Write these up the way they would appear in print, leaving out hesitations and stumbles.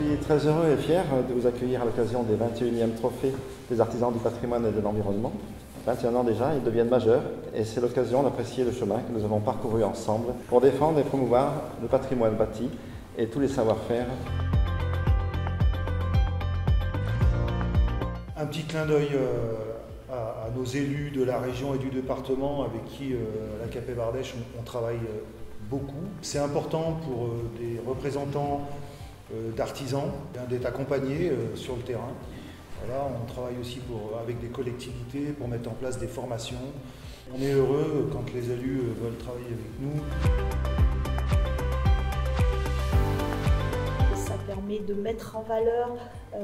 suis très heureux et fier de vous accueillir à l'occasion des 21e trophées des artisans du patrimoine et de l'environnement. 21 ans déjà, ils deviennent majeurs et c'est l'occasion d'apprécier le chemin que nous avons parcouru ensemble pour défendre et promouvoir le patrimoine bâti et tous les savoir-faire. Un petit clin d'œil à nos élus de la région et du département avec qui à l'AKP Bardèche on travaille beaucoup. C'est important pour des représentants d'artisans d'être accompagnés sur le terrain. Voilà, on travaille aussi avec des collectivités pour mettre en place des formations. On est heureux quand les élus veulent travailler avec nous. Ça permet de mettre en valeur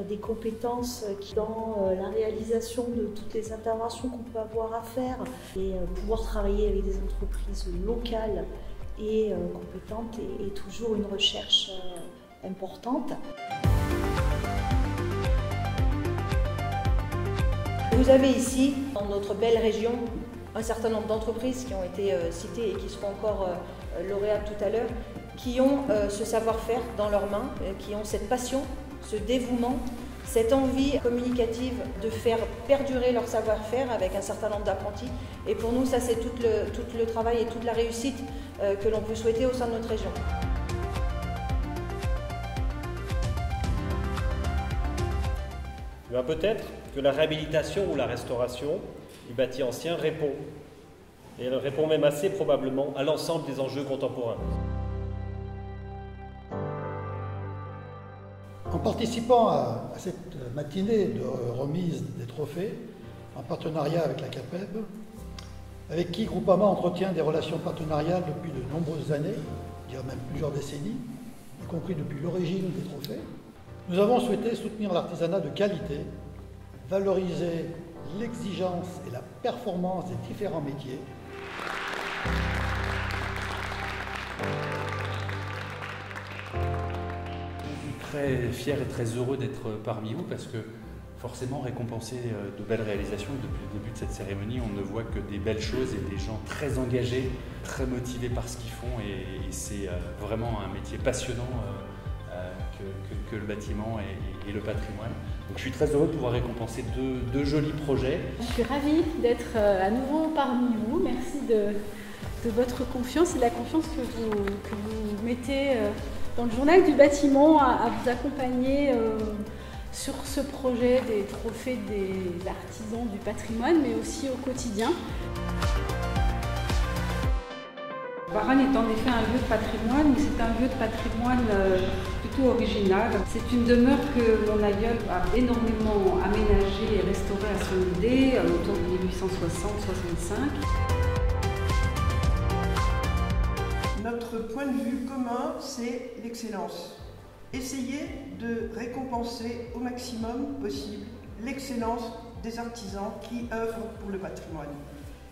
des compétences qui dans la réalisation de toutes les interventions qu'on peut avoir à faire et pouvoir travailler avec des entreprises locales et compétentes est toujours une recherche importante. Vous avez ici, dans notre belle région, un certain nombre d'entreprises qui ont été citées et qui seront encore lauréates tout à l'heure, qui ont ce savoir-faire dans leurs mains, qui ont cette passion, ce dévouement, cette envie communicative de faire perdurer leur savoir-faire avec un certain nombre d'apprentis. Et pour nous, ça c'est tout le travail et toute la réussite que l'on peut souhaiter au sein de notre région. Peut-être que la réhabilitation ou la restauration du bâti ancien répond, et elle répond même assez probablement à l'ensemble des enjeux contemporains. En participant à cette matinée de remise des trophées, en partenariat avec la CAPEB, avec qui Groupama entretient des relations partenariales depuis de nombreuses années, je dirais même plusieurs décennies, y compris depuis l'origine des trophées, nous avons souhaité soutenir l'artisanat de qualité, valoriser l'exigence et la performance des différents métiers. Je suis très fier et très heureux d'être parmi vous parce que forcément récompenser de belles réalisations. Et depuis le début de cette cérémonie, on ne voit que des belles choses et des gens très engagés, très motivés par ce qu'ils font et c'est vraiment un métier passionnant que le bâtiment et le patrimoine. Donc je suis très heureux de pouvoir récompenser deux jolis projets. Je suis ravie d'être à nouveau parmi vous. Merci de votre confiance et de la confiance que vous mettez dans le journal du bâtiment à vous accompagner sur ce projet des trophées des artisans du patrimoine, mais aussi au quotidien. Varennes est en effet un lieu de patrimoine, mais c'est un lieu de patrimoine plutôt original. C'est une demeure que mon aïeul a énormément aménagée et restaurée à son idée, autour de 1860-65. Notre point de vue commun, c'est l'excellence. Essayer de récompenser au maximum possible l'excellence des artisans qui œuvrent pour le patrimoine.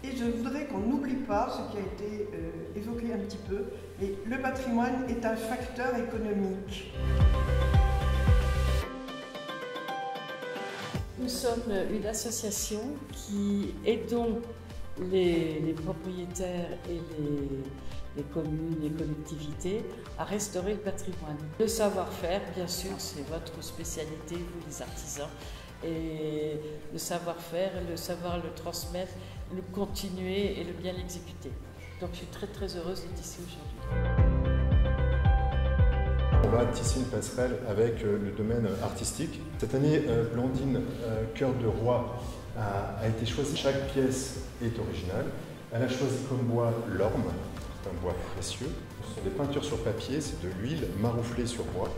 Et je voudrais qu'on n'oublie pas ce qui a été évoqué un petit peu, mais le patrimoine est un facteur économique. Nous sommes une association qui aidons les propriétaires et les communes, les collectivités à restaurer le patrimoine. Le savoir-faire, bien sûr, c'est votre spécialité, vous les artisans. Et le savoir-faire, le savoir le transmettre, le continuer et le bien l'exécuter. Donc je suis très très heureuse d'être ici aujourd'hui. On va tisser une passerelle avec le domaine artistique. Cette année, Blandine Cœur de Roi a été choisie. Chaque pièce est originale. Elle a choisi comme bois l'orme, c'est un bois précieux. Ce sont des peintures sur papier, c'est de l'huile marouflée sur bois.